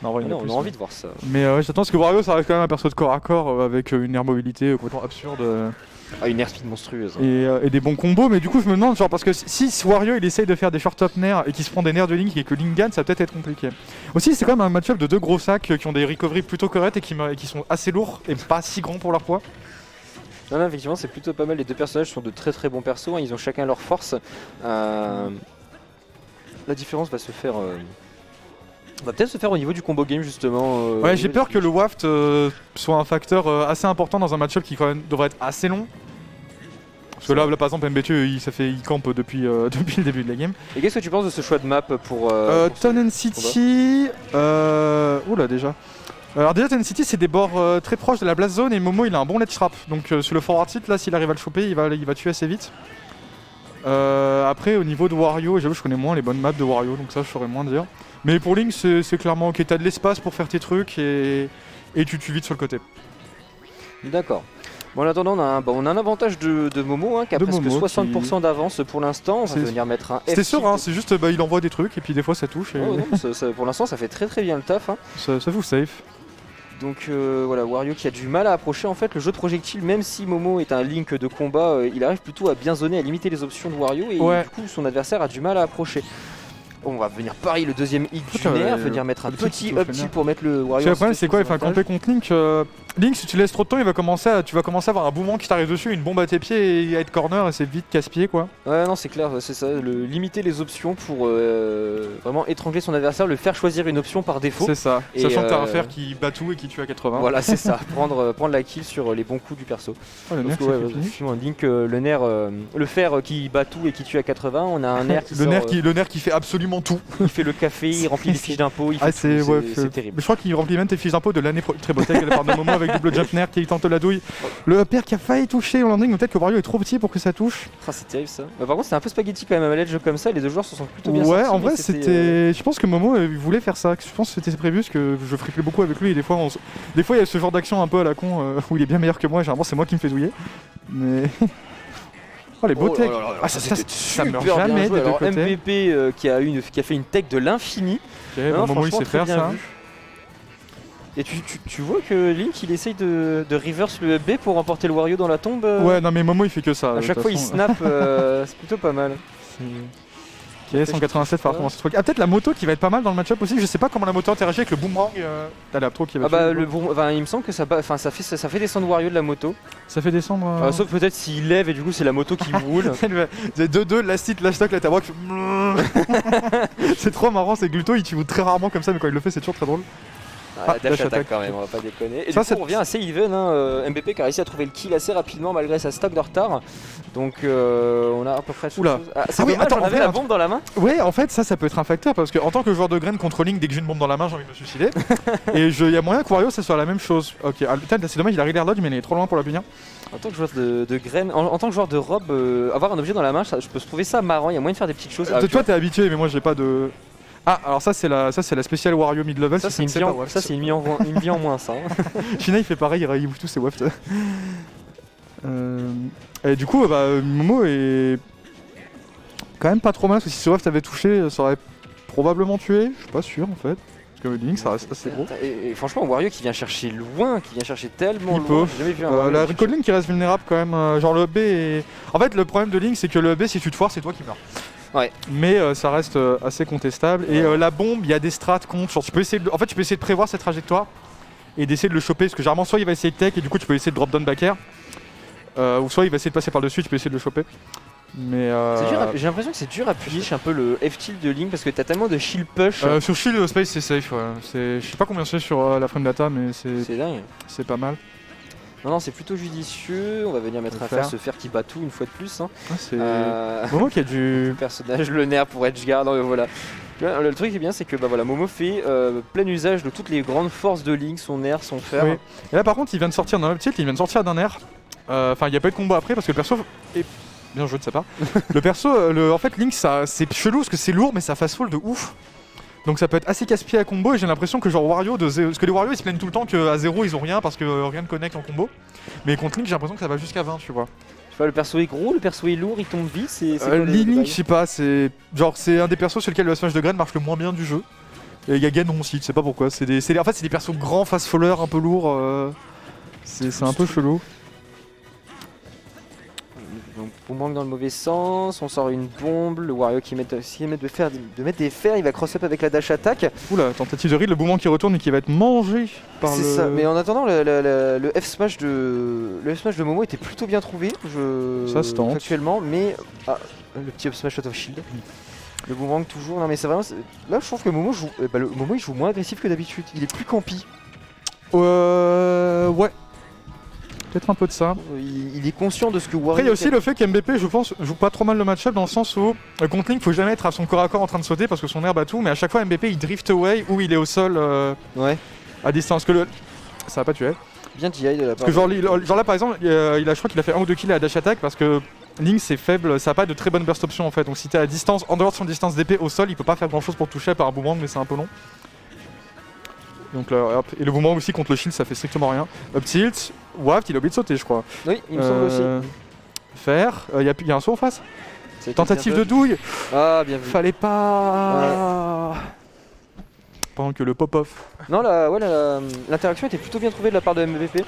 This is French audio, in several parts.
Non, en vrai, il y en a on plus, a ouais. envie de voir ça. Mais ouais, j'attends parce que Wario ça reste quand même un perso de corps à corps avec une air mobilité complètement absurde Ah, une air speed monstrueuse. et des bons combos. Mais du coup, je me demande, genre, parce que si Wario il essaye de faire des short up nerfs et qu'il se prend des nerfs de Link et que Link gagne, ça va peut-être être compliqué. Aussi, c'est quand même un match-up de deux gros sacs qui ont des recoveries plutôt correctes et qui sont assez lourds et pas si grands pour leur poids. Non, non, effectivement, c'est plutôt pas mal. Les deux personnages sont de très très bons persos. Hein. Ils ont chacun leur force. La différence va se faire. Va peut-être se faire au niveau du combo game justement. Ouais, j'ai peur que le waft soit un facteur assez important dans un match-up qui quand même devrait être assez long. Parce que là, par exemple, MBTE il campe depuis, depuis le début de la game. Et qu'est-ce que tu penses de ce choix de map pour Town City. Oula, déjà. Alors, déjà, Town City, c'est des bords très proches de la blast zone et Momo il a un bon ledge trap. Donc, sur le forward tilt, là, s'il arrive à le choper, il va tuer assez vite. Après, au niveau de Wario, j'avoue, je connais moins les bonnes maps de Wario, donc ça, je saurais moins dire. Mais pour Link, c'est clairement ok, t'as de l'espace pour faire tes trucs et tu tues vite sur le côté. D'accord. Bon, en attendant, on a un avantage de Momo hein, qui a presque Momo 60% d'avance pour l'instant. On va venir mettre un F. C'était sûr, hein, c'est juste il envoie des trucs et puis des fois ça touche. Et... Oh, non, pour l'instant, ça fait très très bien le taf. Hein. Ça vous safe. Donc voilà, Wario qui a du mal à approcher en fait le jeu de projectile, même si Momo est un Link de combat, il arrive plutôt à bien zoner, à limiter les options de Wario et du coup son adversaire a du mal à approcher. On va venir pareil le deuxième hit du nerf, venir mettre un petit up tilt pour mettre le Wario. Le problème c'est quoi, il fait camper contre Link. Link, si tu laisses trop de temps, tu vas commencer à avoir un boomerang qui t'arrive dessus, une bombe à tes pieds et à être corner et c'est vite casse-pied quoi. Ouais, non, c'est clair, c'est ça, limiter les options pour vraiment étrangler son adversaire, le faire choisir une option par défaut. C'est ça, sachant que t'as un fer qui bat tout et qui tue à 80. Voilà, c'est ça, prendre la kill sur les bons coups du perso. Oh, le nerf, Link, le fer qui bat tout et qui tue à 80, on a un nerf qui le nerf qui fait absolument tout. Il fait le café, il remplit les fiches d'impôts, c'est terrible. Mais je crois qu'il remplit même tes fiches d'impôts de l'année très beau tech, par d'un moment avec double jump nerf qui tente la douille. Le père qui a failli toucher au landing, peut-être que Wario est trop petit pour que ça touche. Ah, c'est terrible ça. Par contre, c'est un peu spaghetti quand même à manage comme ça, les deux joueurs se sont plutôt bien sortis. Ouais, sortis, en vrai, c'était. Je pense que Momo voulait faire ça. Je pense que c'était prévu parce que je frippais beaucoup avec lui et des fois, il y a ce genre d'action un peu à la con où il est bien meilleur que moi. Généralement, c'est moi qui me fais douiller. Mais. Oh les beaux techs. Ça meurt jamais des deux côtés. MVP qui a fait une tech de l'infini. Momo il sait faire ça. Et tu vois que Link il essaye de reverse le B pour remporter le Wario dans la tombe. Ouais, non mais Momo il fait que ça. À chaque fois il snap, c'est plutôt pas mal. Ok, 187 par rapport à ce truc. Ah, peut-être la moto qui va être pas mal dans le match-up aussi. Je sais pas comment la moto interagit avec le boomerang. T'as l'air trop qui va il me semble que ça fait descendre Wario de la moto. Ça fait descendre. Sauf peut-être s'il lève et du coup c'est la moto qui roule. 2-2, last hit, last stock, la tabouac. C'est trop marrant, c'est Gluto, il tue très rarement comme ça, mais quand il le fait, c'est toujours très drôle. Dash attack quand même, on va pas déconner. Et ça, du coup, on revient assez even, hein. MVP qui a réussi à trouver le kill assez rapidement malgré sa stock de retard. Donc on a à peu près chose. C'est dommage, on avait la bombe dans la main. Ouais, en fait ça peut être un facteur parce que en tant que joueur de graine controlling, dès que j'ai une bombe dans la main, j'ai envie de me suicider. Et il y a moyen que Wario ça soit la même chose. Ok, c'est dommage, il a l'air dodge mais il est trop loin pour la punir. En tant que joueur de graine, en tant que joueur de robe, avoir un objet dans la main, je peux trouver ça marrant, il y a moyen de faire des petites choses. Toi t'es habitué mais moi j'ai pas de... Ah, alors ça c'est la spéciale Wario mid-level. Ça c'est une vie en moins ça. Shina il fait pareil, il ouvre tous ses wafts. Et du coup, Momo est quand même pas trop mal parce que si ce waft avait touché, ça aurait probablement tué. Je suis pas sûr en fait. Parce que Link ça reste assez gros. Et franchement, Wario qui vient chercher loin, qui vient chercher tellement loin. J'ai jamais vu la recall Link qui reste vulnérable quand même. Genre le B est... En fait, le problème de Link c'est que le B, si tu te foires, c'est toi qui meurs. Ouais. Mais ça reste assez contestable. Et la bombe, il y a des strats contre. Genre, tu peux essayer de prévoir cette trajectoire et d'essayer de le choper. Parce que généralement, soit il va essayer de tech et du coup, tu peux essayer de drop down back air. Ou soit il va essayer de passer par dessus, tu peux essayer de le choper. Mais j'ai l'impression que c'est dur à push un peu le F-tilt de Link parce que t'as tellement de shield push. Sur shield space, c'est safe. Ouais. Je sais pas combien c'est sur la frame data, mais c'est dingue. C'est pas mal. Non, c'est plutôt judicieux. On va venir mettre à faire ce fer qui bat tout une fois de plus. Hein. C'est Momo qui a du personnage, le nerf pour Edgeguard. Voilà. Le truc qui est bien, c'est que Momo fait plein usage de toutes les grandes forces de Link, son nerf, son fer. Oui. Et là, par contre, il vient de sortir d'un up tilt, il vient de sortir d'un nerf. Enfin, il n'y a pas eu de combo après parce que le perso est bien joué de sa part. Le perso, en fait, Link, c'est chelou parce que c'est lourd, mais ça fast fall de ouf. Donc ça peut être assez casse-pied à combo et j'ai l'impression que genre Wario parce que les Wario ils se plaignent tout le temps qu'à 0 ils ont rien parce que rien ne connecte en combo. Mais contre Link j'ai l'impression que ça va jusqu'à 20 tu vois. Je sais pas, le perso est gros, le perso est lourd, il tombe vite, Link je sais pas, c'est un des persos sur lesquels le smash de graine marche le moins bien du jeu. Et il y a Ganon aussi, tu sais pas pourquoi. En fait, c'est des persos grands, fast-fallers, un peu lourds. C'est un peu chelou. Donc Boomerang dans le mauvais sens, on sort une bombe, le Wario qui met de mettre des fers, il va cross-up avec la dash attack. Oula, tentative de read, le Boomerang qui retourne et qui va être mangé par le... C'est ça, mais en attendant, le F-Smash de Momo était plutôt bien trouvé, Ça se tente. actuellement, mais... Ah, le petit F-Smash out of shield. Le Boomerang toujours, non mais c'est vraiment... Là je trouve que Momo joue... le Momo il joue moins agressif que d'habitude, il est plus campy. Ouais. Peut-être un peu de ça. Il est conscient de ce que Wario... Après il y a aussi le fait qu'MBP je pense joue pas trop mal le match-up dans le sens où contre Link faut jamais être à son corps à corps en train de sauter parce que son herbe a tout, mais à chaque fois MBP il drift away ou il est au sol à distance. Ça va pas tuer. Bien DI de la part. Parce que genre là par exemple je crois qu'il a fait 1 ou 2 kills à la dash attack parce que Link c'est faible, ça a pas de très bonne burst option en fait. Donc si t'es à distance, en dehors de son distance d'épée au sol, il peut pas faire grand chose pour toucher par un boomerang mais c'est un peu long. Donc là, hop. Et le boomerang aussi contre le shield ça fait strictement rien. Up tilt, Waft il a oublié de sauter je crois. Oui, il me semble aussi. Faire, y a un saut en face. Tentative de douille. Ah bien vu. Fallait pas. Ouais. Pendant que le pop-off. Non l'interaction était plutôt bien trouvée de la part de MVP.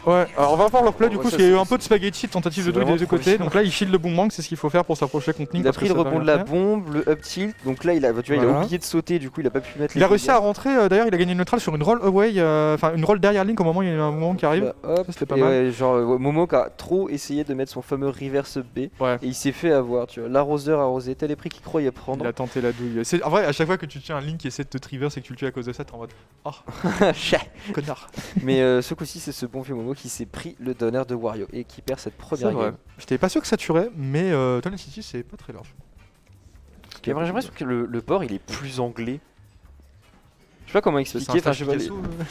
Ouais, alors on va voir leur play du coup, parce qu'il y a eu un peu de spaghetti de tentative de douille des deux côtés. bien. Donc là il shield le boomerang, c'est ce qu'il faut faire pour s'approcher contre Link. Il a pris le rebond de la bombe, le up tilt, donc là il a oublié de sauter, du coup il a pas pu mettre les... Il a réussi à rentrer, d'ailleurs il a gagné une neutrale sur une roll away, enfin une roll derrière Link au moment où il y a un boomerang qui arrive. Bah, hop, ça c'était pas mal. Ouais, genre Momo qui a trop essayé de mettre son fameux reverse B, et il s'est fait avoir, tu vois, l'arroseur arrosé, tel les prix qu'il croyait prendre. Il a tenté la douille. En vrai à chaque fois que tu tiens un Link qui essaie de te trivers et que tu le tues à cause de ça, t'es en mode oh connard. Mais ce coup-ci c'est ce bon vieux Momo qui s'est pris le donneur de Wario et qui perd cette première game. J'étais pas sûr que ça tuerait, mais Tunnel City c'est pas très large. J'ai l'impression que le bord il est plus anglais. Je sais pas comment expliquer, enfin,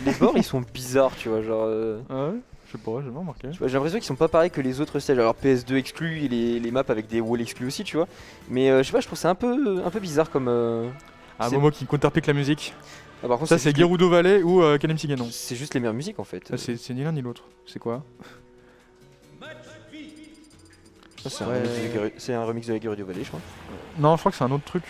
les bords ils sont bizarres, tu vois, genre... Ouais, je sais pas, j'ai pas remarqué. J'ai l'impression qu'ils sont pas pareils que les autres stages, alors PS2 exclus et les maps avec des walls exclus aussi, tu vois. Mais je sais pas, je trouve ça un peu bizarre comme... Un Momo qui counterpick la musique. Ah, par contre, ça c'est Gerudo Valley ou Kanemsi Ganon. C'est juste les meilleures musiques en fait. C'est ni l'un ni l'autre. C'est quoi? C'est un remix de la Gerudo Valley je crois. Non je crois que c'est un autre truc.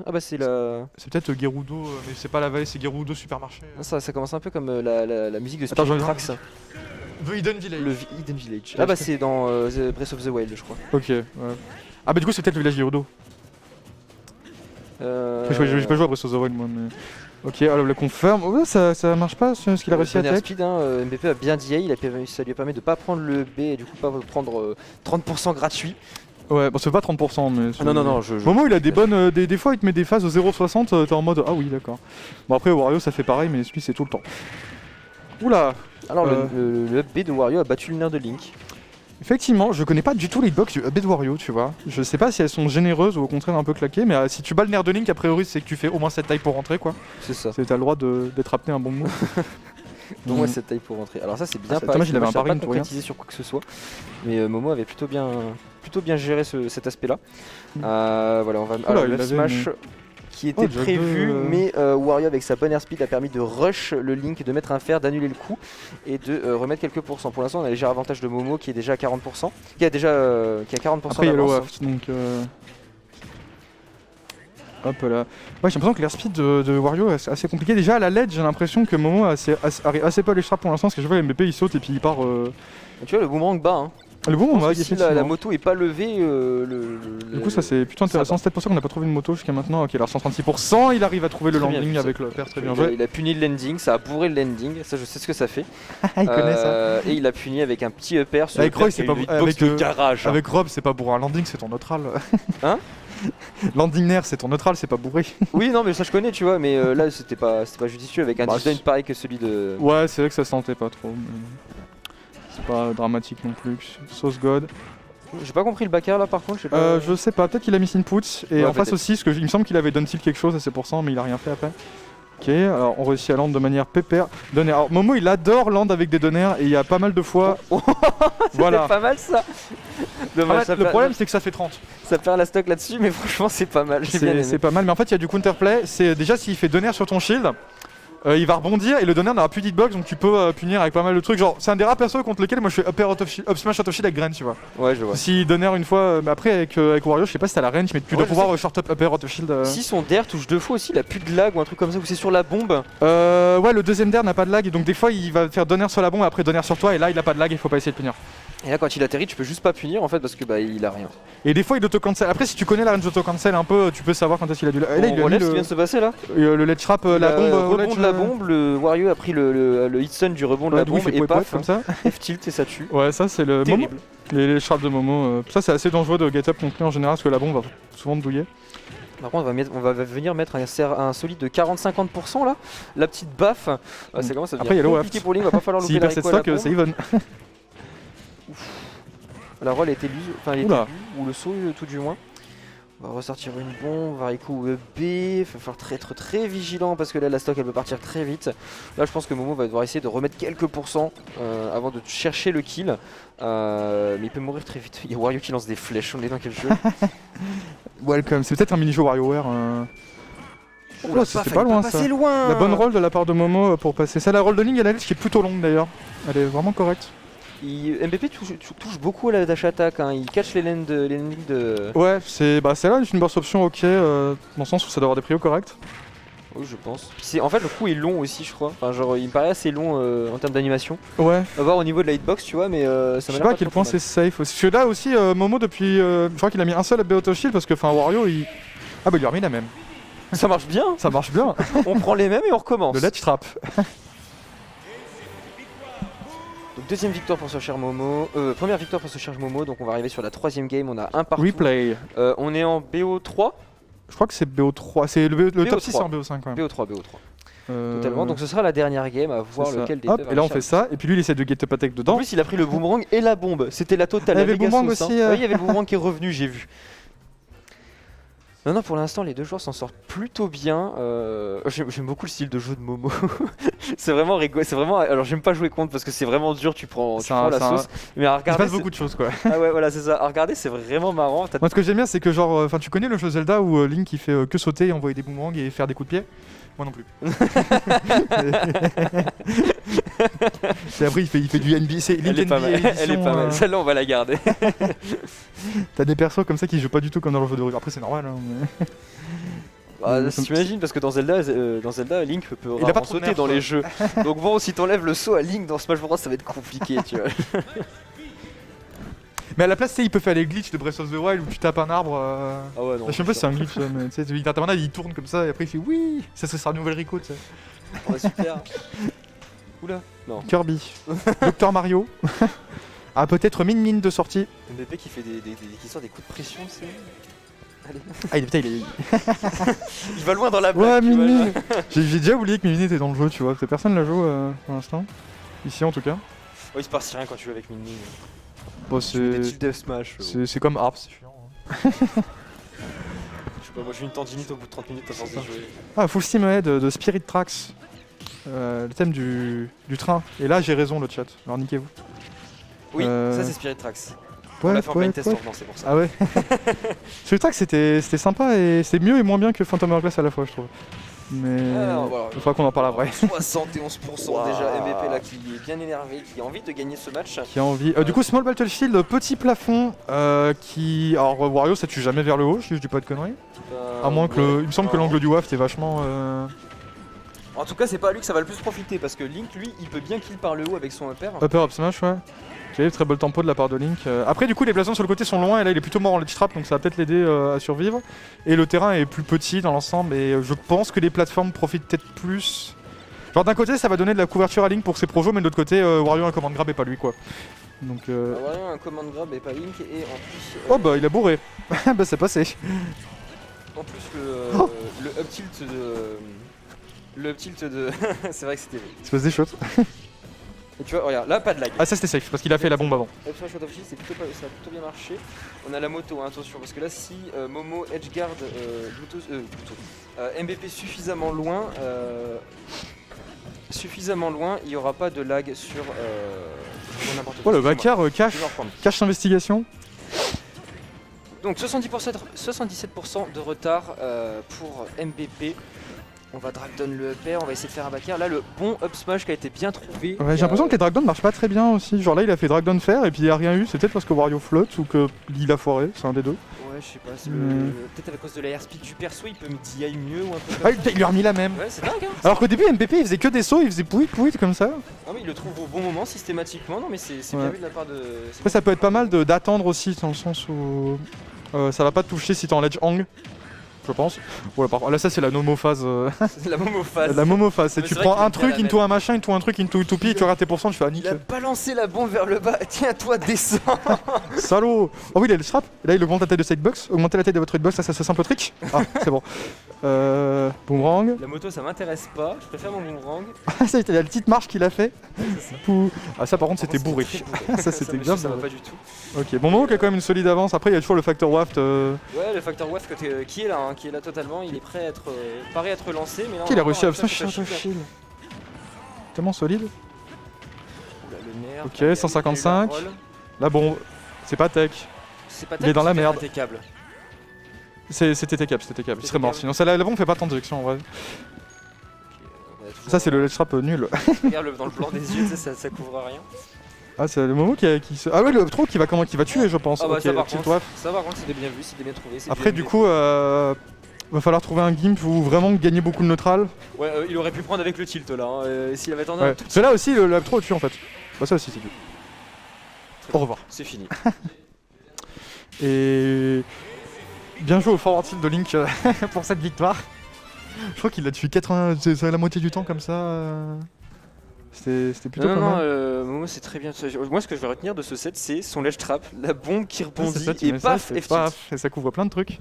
Ah bah c'est la... C'est peut-être Gerudo, mais c'est pas la vallée, c'est Gerudo Supermarché. Ça commence un peu comme la musique de Spirit Tracks. The Hidden Village. Le Hidden Village. Ah bah c'est dans Breath of the Wild je crois. Ok, ouais. Ah bah du coup c'est peut-être le village Gerudo. J'ai pas joué à Breath of the Wild moi mais... Ok, alors le confirme, ouais, ça marche pas ce qu'il a réussi à tech. Speed, MVP a bien DI, ça lui a permis de pas prendre le B et du coup pas prendre 30% gratuit. Ouais, bon c'est pas 30% mais... Ah non, Momo il a des bonnes... Des fois il te met des phases au 0,60, t'es en mode ah oui d'accord. Bon après Wario ça fait pareil mais celui c'est tout le temps. Oula. Alors le B de Wario a battu le nerf de Link. Effectivement, je connais pas du tout les hitbox du upbeat Wario, tu vois. Je sais pas si elles sont généreuses ou au contraire un peu claquées, mais si tu bats le nerf de Link, a priori, c'est que tu fais au moins cette taille pour rentrer, quoi. C'est ça. T'as le droit d'être apté un bon move. Au moins cette taille pour rentrer. Alors ça, c'est bien pas. Il avait un pas pari concrétisé sur quoi que ce soit, mais Momo avait plutôt bien géré cet aspect-là. Voilà, on va. Alors le smash. Qui était prévu, mais Wario avec sa bonne airspeed a permis de rush le Link, de mettre un fer, d'annuler le coup et de remettre quelques pourcents. Pour l'instant on a un léger avantage de Momo qui est déjà à 40%, qui a 40% après il y a le waft, donc hop là. Ouais j'ai l'impression que l'airspeed de Wario est assez compliqué. Déjà à la LED j'ai l'impression que Momo arrive assez peu à l'extra pour l'instant, parce que je vois MVP il saute et puis il part... Tu vois le boomerang bas hein. Le bon, si la moto est pas levée, du coup ça c'est plutôt intéressant, c'est peut-être pour ça qu'on n'a pas trouvé une moto jusqu'à maintenant. Ok, alors 136%, il arrive à trouver le landing avec le père, très bien joué. Il a puni le landing, ça a bourré le landing, ça je sais ce que ça fait. Il connaît ça. Et il a puni avec un petit upper sur avec Roy, c'est pas avec le garage. Avec Rob, c'est pas bourré, un landing c'est ton neutral. Hein? Landing nerf c'est ton neutral, c'est pas bourré. Oui non mais ça je connais tu vois, mais là c'était pas judicieux avec un design pareil que celui de... Ouais c'est vrai que ça sentait pas trop. C'est pas dramatique non plus. Sauce God. J'ai pas compris le backer là par contre, je sais pas, peut-être qu'il a mis input et en face aussi, parce que il me semble qu'il avait done-t-il quelque chose à ces pourcents mais il a rien fait après. Ok, alors on réussit à land de manière pépère. Donner. Alors Momo il adore land avec des donners et il y a pas mal de fois... Voilà. Pas mal ça. Dommage, le problème c'est que ça fait 30. Ça perd la stock là-dessus mais franchement c'est pas mal. C'est pas mal, mais en fait il y a du counterplay. C'est déjà s'il fait donner sur ton shield, il va rebondir et le donner n'aura plus d'hitbox, donc tu peux punir avec pas mal de trucs. Genre, c'est un des rares persos contre lesquels moi je fais up smash out of shield avec Gren, tu vois. Ouais, je vois. Si donner une fois, mais après avec Wario, je sais pas si t'as la range, mais tu dois pouvoir short up upper out of shield. Si son dair touche 2 fois aussi, il a plus de lag ou un truc comme ça, ou c'est sur la bombe. Ouais, le deuxième dair n'a pas de lag, et donc des fois il va faire donner sur la bombe et après donner sur toi, et là il a pas de lag, il faut pas essayer de punir. Et là quand il atterrit, tu peux juste pas punir en fait parce que bah il a rien. Et des fois il auto-cancel. Après, si tu connais la range auto-cancel un peu, tu peux savoir quand est-ce qu'il a du lag. On relève ce qui vient de se passer là. Le ledge trap, la bombe. Rebond de la bombe, le Wario a pris le hit stun du rebond de la bombe et paf, comme ça. F-tilt et ça tue. Ouais, ça c'est le Terrible. Momo. Les traps de Momo. Ça c'est assez dangereux de get up contre lui en général parce que la bombe va souvent te douiller. Par contre, on va venir mettre un solide de 40-50% là. La petite baffe, c'est comment ça devient. Après, il y a le compliqué pour lui, il va pas falloir louper s'il la perd cette reco à la stock, bombe. c'est even. La roll a été lue, enfin elle est Oula. ou le saut tout du moins. On va ressortir une bombe, Varico B, il va falloir être très vigilant parce que là la stock elle peut partir très vite. Là je pense que Momo va devoir essayer de remettre quelques pourcents avant de chercher le kill. Mais il peut mourir très vite. Il y a Wario qui lance des flèches, on est dans quel jeu? Welcome, c'est peut-être un mini-jeu WarioWare. Oh, c'est pas loin ça. Loin. La bonne roll de la part de Momo pour passer ça. La roll de Link, elle a qui est plutôt longue d'ailleurs. Elle est vraiment correcte. MVP touche beaucoup à la dash attack, hein. Il catch les lanes de... Ouais, celle-là c'est une burst option ok, dans le sens où ça doit avoir des prios corrects. Oui, je pense. En fait, le coup est long aussi, je crois. Enfin, genre, il me paraît assez long en termes d'animation. Ouais. On va voir au niveau de la hitbox, tu vois, mais ça m'a Je sais pas à quel point c'est safe aussi. Parce que là aussi, Momo, depuis. Je crois qu'il a mis un seul up auto shield parce que, enfin, Wario, il. Ah, bah, il lui a remis la même. Ça marche bien. Ça marche bien. On prend les mêmes et on recommence. Le ledge trap. Donc, deuxième victoire pour ce cher Momo. Première victoire pour ce cher Momo. Donc, on va arriver sur la troisième game. On a un partout. Replay. On est en BO3. Je crois que c'est BO3. C'est le top 6 c'est en BO5 quand même. BO3. Totalement. Donc, ce sera la dernière game à voir lequel des deux. Hop, et là, on fait ça. Et puis lui, il essaie de get up attack dedans. En plus, il a pris le boomerang et la bombe. C'était la totale. Il y avait le boomerang aussi. Oui, il y avait le boomerang qui est revenu, j'ai vu. Non, pour l'instant, les deux joueurs s'en sortent plutôt bien. J'aime beaucoup le style de jeu de Momo. C'est vraiment rigolo. Alors, j'aime pas jouer contre parce que c'est vraiment dur. Tu prends la sauce. Mais à regarder, il se passe beaucoup de choses quoi. Ah ouais, voilà, c'est ça. À regarder, c'est vraiment marrant. Moi, ce que j'aime bien, c'est que genre, enfin, tu connais le jeu Zelda où Link il fait que sauter et envoyer des boomerangs et faire des coups de pied. Moi non plus. Et après, il fait du NBA. Elle est pas mal. Elle est pas mal. Celle-là, on va la garder. T'as des persos comme ça qui jouent pas du tout comme dans le jeu de rue. Après, c'est normal. Hein, mais... T'imagines parce que dans Zelda, Link peut rarement sauter dans les jeux. Donc bon, si t'enlèves le saut à Link dans Smash Bros, ça va être compliqué, tu vois. Mais à la place, il peut faire les glitches de Breath of the Wild où tu tapes un arbre. Ah ouais, non. Je sais pas si c'est un glitch, mais tu sais, il tape un arbre, il tourne comme ça et après il fait oui. Ça sera une nouvelle Rico, tu sais. Oh, super. Oula, non. Kirby. Docteur Mario. Ah, peut-être Min de sortie. MVP qui fait qui sort des coups de pression, c'est. Allez. Ah, putain, il va loin dans la blague. Ouais, Min. J'ai déjà oublié que Min était dans le jeu, tu vois. Personne la joue pour l'instant. Ici en tout cas. Oh, il se passe rien quand tu joues avec Min. Bon, c'est Smash. C'est comme Harp, c'est chiant. Je sais pas, moi j'ai une tendinite au bout de 30 minutes à force de jouer. Ah, Full Steam Ahead de Spirit Tracks. Le thème du train. Et là, j'ai raison, le chat. Alors, niquez-vous. Oui, ça c'est Spirit Tracks. Ouais, on a fait un blind test en venant, c'est pour ça. Ah ouais. Spirit Tracks, c'était sympa et c'est mieux et moins bien que Phantom Hourglass à la fois, je trouve. Mais il faudra qu'on en parle après. 71% déjà, MVP là qui est bien énervé, qui a envie de gagner ce match. Qui a envie. Du coup, Small Battlefield, petit plafond qui. Alors, Wario, ça tue jamais vers le haut, si je dis pas de conneries. À moins que il me semble que l'angle du waft est vachement. En tout cas, c'est pas à lui que ça va le plus profiter parce que Link, lui, il peut bien kill par le haut avec son upper. Upper up smash, ouais. Ok, très beau tempo de la part de Link. Après, du coup, les plafonds sur le côté sont loin et là, il est plutôt mort en ledge trap donc ça va peut-être l'aider à survivre. Et le terrain est plus petit dans l'ensemble et je pense que les plateformes profitent peut-être plus. Genre, d'un côté, ça va donner de la couverture à Link pour ses projets, mais de l'autre côté, Wario a un command grab et pas lui, quoi. Donc. Wario a un command grab et pas Link et en plus. Oh bah, il a bourré. Bah, c'est passé. En plus, le up tilt de. Le up tilt de. C'est vrai que c'était. Il se passe des choses. Et tu vois, regarde, là pas de lag. Ah, ça c'était safe parce qu'il a fait la bombe avant. Up smash out of shield, ça a plutôt bien marché. On a la moto, hein, attention, parce que là, si Momo edgeguard MVP suffisamment loin, il n'y aura pas de lag sur. N'importe quoi. Oh, le backer cache l'investigation. Donc 77% de retard pour MVP. On va drag down le up air, on va essayer de faire un back air. Là, le bon up smash qui a été bien trouvé. Ouais, j'ai l'impression que les drag down marchent pas très bien aussi. Genre là, il a fait drag down faire et puis il a rien eu. C'est peut-être parce que Wario flotte ou qu'il a foiré, c'est un des deux. Ouais, je sais pas, c'est Mm. peut-être à cause de l'airspeed du perso, il peut me DI mieux ou un truc Ah, comme ça. il lui a remis la même. Ouais, c'est dingue, hein. Alors qu'au début, MPP il faisait que des sauts, il faisait pouit comme ça. Ah oui, il le trouve au bon moment systématiquement. Non, mais c'est bien Ouais. vu de la part de. Après, ça peut être pas mal d'attendre aussi, dans le sens où ça va pas te toucher si t'es en ledge hang, je pense. Voilà, là, ça, c'est la nomophase. C'est la momophase. La momophase, c'est Mais tu c'est vrai prends qu'il un est bien truc la into un machin, into un truc into utopie, et tu rates tes pourcents, tu fais ah nique. Il a balancé la bombe vers le bas. Tiens, toi, descends. Salaud. Oh oui, il a le strap. Là, il augmente la taille de cette hitbox. Augmenter la taille de votre hitbox, ça c'est simple trick. Ah, c'est bon. Boomerang. La moto, ça m'intéresse pas. Je préfère mon boomerang. Ah, ça, il y a la petite marche qu'il a fait. Ah, ça, par contre, c'était bourré. Ça, c'était bien. Ça va pas du tout. Ok, bon, Momo qui a quand même une solide avance. Après, il y a toujours le facteur waft. Ouais, le facteur waft qui est là, hein, qui est là totalement. Il est prêt à être, paré à être lancé. Mais là, Qui il a on réussi à va voir smash ça, shield. Tellement solide. Oula, le nerf, Ok, il y a 155. la roll. Là, bon, c'est pas tech. C'est pas Il est dans la merde. Tes câbles. C'était TK, c'était TK. Il serait mort. Sinon, celle-là, on fait pas tant d'éjection en vrai. Ça, c'est le ledge trap nul. Regarde dans le blanc des yeux, tu sais, ça couvre rien. Ah, c'est le Momo qui se. Ah, ouais, le trop qui va tuer, je pense. Ah bah Ok, ça par petite contre, waf. c'était bien vu, c'était bien trouvé. c'est Après, bien du vu. coup, va falloir trouver un gimp où vraiment gagner beaucoup de neutral. Ouais, il aurait pu prendre avec le tilt là, hein, s'il avait tendu Ouais. un tout Cela aussi, le trop tue en fait. Bah, ça aussi, c'est du. Très Au bien. revoir. C'est fini. Et. Bien joué au forward tilt de Link pour cette victoire. Je crois qu'il l'a tué 80, c'est la moitié du temps comme ça. C'était plutôt Non, pas non, mal. Momo c'est très bien. Moi ce que je vais retenir de ce set, c'est son ledge trap, la bombe qui Ouais, c'est rebondit ça, tu et mets ça, paf, c'est F tilt. paf, et ça couvre plein de trucs.